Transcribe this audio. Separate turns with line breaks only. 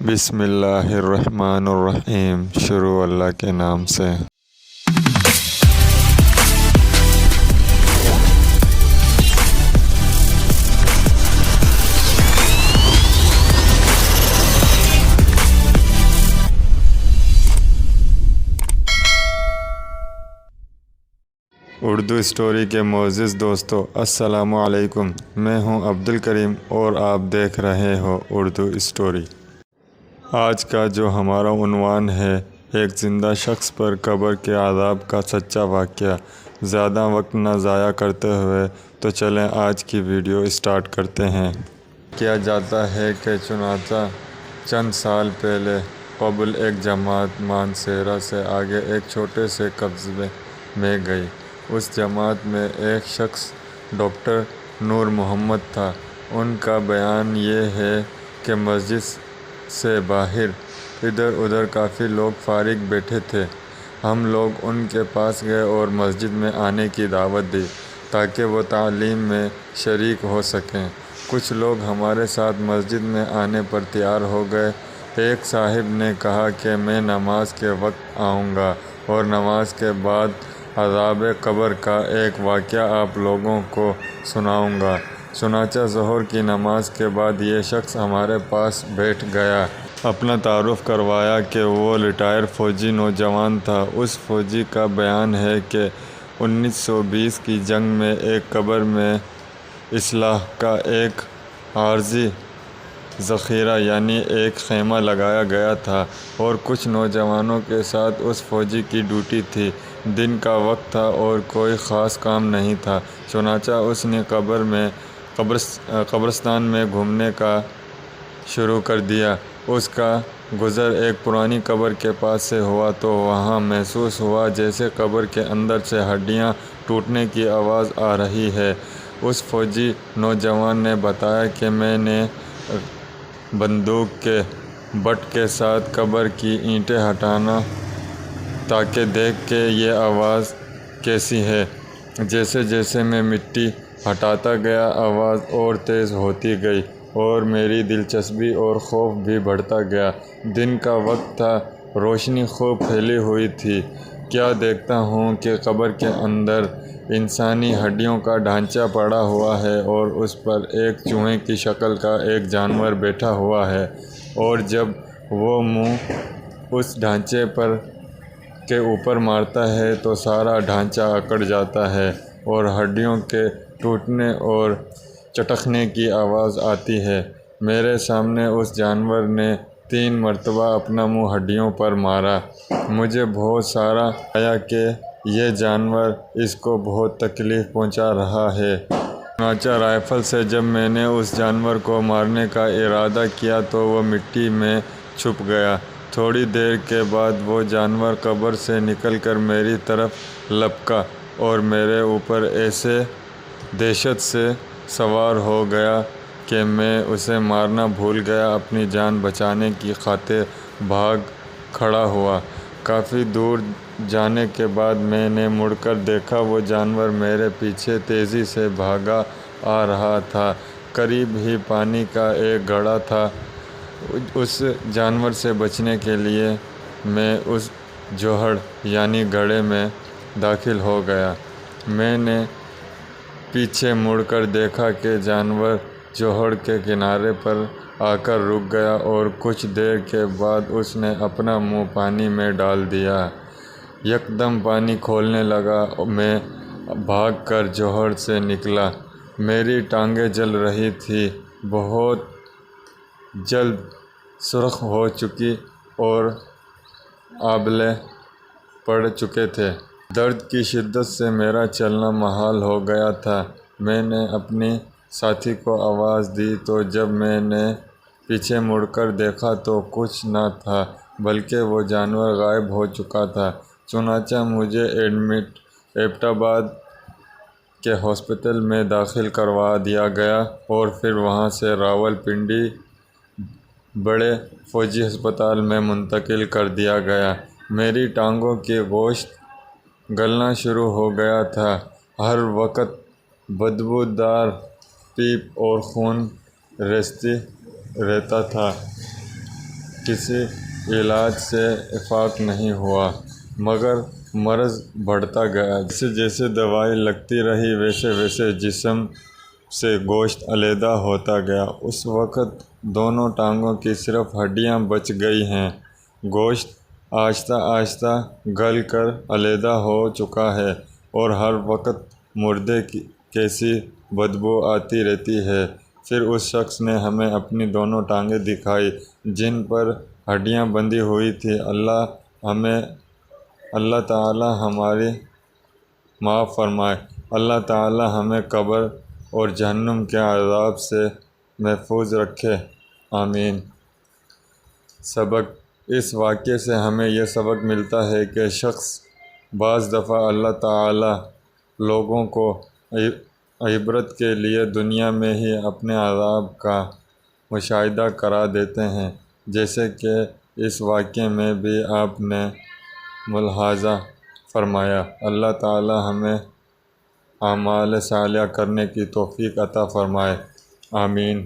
بسم اللہ الرحمن الرحیم۔ شروع اللہ کے نام سے۔ اردو اسٹوری کے معزز دوستو، السلام علیکم۔ میں ہوں عبد الکریم اور آپ دیکھ رہے ہو اردو اسٹوری۔ آج کا جو ہمارا عنوان ہے، ایک زندہ شخص پر قبر کے عذاب کا سچا واقعہ۔ زیادہ وقت نہ ضائع کرتے ہوئے تو چلیں آج کی ویڈیو اسٹارٹ کرتے ہیں۔ کیا جاتا ہے کہ چنانچہ چند سال پہلے قبل ایک جماعت مانسہرہ سے آگے ایک چھوٹے سے قصبے میں گئی۔ اس جماعت میں ایک شخص ڈاکٹر نور محمد تھا۔ ان کا بیان یہ ہے کہ مسجد سے باہر ادھر ادھر کافی لوگ فارغ بیٹھے تھے۔ ہم لوگ ان کے پاس گئے اور مسجد میں آنے کی دعوت دی تاکہ وہ تعلیم میں شریک ہو سکیں۔ کچھ لوگ ہمارے ساتھ مسجد میں آنے پر تیار ہو گئے۔ ایک صاحب نے کہا کہ میں نماز کے وقت آؤں گا اور نماز کے بعد عذاب قبر کا ایک واقعہ آپ لوگوں کو سناؤں گا۔ چنانچہ ظہر کی نماز کے بعد یہ شخص ہمارے پاس بیٹھ گیا۔ اپنا تعارف کروایا کہ وہ ریٹائر فوجی نوجوان تھا۔ اس فوجی کا بیان ہے کہ 1920 کی جنگ میں ایک قبر میں اسلحہ کا ایک عارضی ذخیرہ یعنی ایک خیمہ لگایا گیا تھا اور کچھ نوجوانوں کے ساتھ اس فوجی کی ڈیوٹی تھی۔ دن کا وقت تھا اور کوئی خاص کام نہیں تھا۔ چنانچہ اس نے قبرستان میں گھومنے کا شروع کر دیا۔ اس کا گزر ایک پرانی قبر کے پاس سے ہوا تو وہاں محسوس ہوا جیسے قبر کے اندر سے ہڈیاں ٹوٹنے کی آواز آ رہی ہے۔ اس فوجی نوجوان نے بتایا کہ میں نے بندوق کے بٹ کے ساتھ قبر کی اینٹیں ہٹانا تاکہ دیکھ کہ یہ آواز کیسی ہے۔ جیسے جیسے میں مٹی ہٹاتا گیا آواز اور تیز ہوتی گئی اور میری دلچسپی اور خوف بھی بڑھتا گیا۔ دن کا وقت تھا، روشنی خوب پھیلی ہوئی تھی۔ کیا دیکھتا ہوں کہ قبر کے اندر انسانی ہڈیوں کا ڈھانچہ پڑا ہوا ہے اور اس پر ایک چوہے کی شکل کا ایک جانور بیٹھا ہوا ہے، اور جب وہ منہ اس ڈھانچے کے اوپر مارتا ہے تو سارا ڈھانچہ اکڑ جاتا ہے اور ہڈیوں کے ٹوٹنے اور چٹکنے کی آواز آتی ہے۔ میرے سامنے اس جانور نے 3 مرتبہ اپنا منہ ہڈیوں پر مارا۔ مجھے بہت سارا آیا کہ یہ جانور اس کو بہت تکلیف پہنچا رہا ہے۔ چنانچہ رائفل سے جب میں نے اس جانور کو مارنے کا ارادہ کیا تو وہ مٹی میں چھپ گیا۔ تھوڑی دیر کے بعد وہ جانور قبر سے نکل کر میری طرف لپکا اور میرے اوپر ایسے دہشت سے سوار ہو گیا کہ میں اسے مارنا بھول گیا۔ اپنی جان بچانے کی خاطر بھاگ کھڑا ہوا۔ کافی دور جانے کے بعد میں نے مڑ کر دیکھا وہ جانور میرے پیچھے تیزی سے بھاگا آ رہا تھا۔ قریب ہی پانی کا ایک گڑھا تھا۔ اس جانور سے بچنے کے لیے میں اس جوہڑ یعنی گڑھے میں داخل ہو گیا۔ میں نے پیچھے مڑ کر دیکھا کہ جانور جوہڑ کے کنارے پر آ کر رک گیا اور کچھ دیر کے بعد اس نے اپنا منہ پانی میں ڈال دیا۔ یکدم پانی کھولنے لگا۔ میں بھاگ کر جوہڑ سے نکلا۔ میری ٹانگیں جل رہی تھیں، بہت جلد سرخ ہو چکی اور آبلے پڑ چکے تھے۔ درد کی شدت سے میرا چلنا محال ہو گیا تھا۔ میں نے اپنی ساتھی کو آواز دی تو جب میں نے پیچھے مڑ کر دیکھا تو کچھ نہ تھا بلکہ وہ جانور غائب ہو چکا تھا۔ چنانچہ مجھے ایبٹ آباد کے ہاسپٹل میں داخل کروا دیا گیا اور پھر وہاں سے راول پنڈی بڑے فوجی ہسپتال میں منتقل کر دیا گیا۔ میری ٹانگوں کی گوشت گلنا شروع ہو گیا تھا۔ ہر وقت بدبودار پیپ اور خون ریزتی رہتا تھا۔ کسی علاج سے افاق نہیں ہوا، مگر مرض بڑھتا گیا۔ جیسے جیسے دوائی لگتی رہی ویسے ویسے جسم سے گوشت علیحدہ ہوتا گیا۔ اس وقت دونوں ٹانگوں کی صرف ہڈیاں بچ گئی ہیں۔ گوشت آہستہ آہستہ گل کر علیحدہ ہو چکا ہے اور ہر وقت مردے کیسی بدبو آتی رہتی ہے۔ پھر اس شخص نے ہمیں اپنی دونوں ٹانگیں دکھائیں جن پر ہڈیاں بندھی ہوئی تھیں۔ اللہ تعالی ہماری معاف فرمائے۔ اللہ تعالی ہمیں قبر اور جہنم کے عذاب سے محفوظ رکھے، آمین۔ سبق: اس واقعے سے ہمیں یہ سبق ملتا ہے کہ شخص بعض دفعہ اللہ تعالی لوگوں کو عبرت کے لیے دنیا میں ہی اپنے عذاب کا مشاہدہ کرا دیتے ہیں، جیسے کہ اس واقعے میں بھی آپ نے ملاحظہ فرمایا۔ اللہ تعالی ہمیں اعمال صالحہ کرنے کی توفیق عطا فرمائے، آمین۔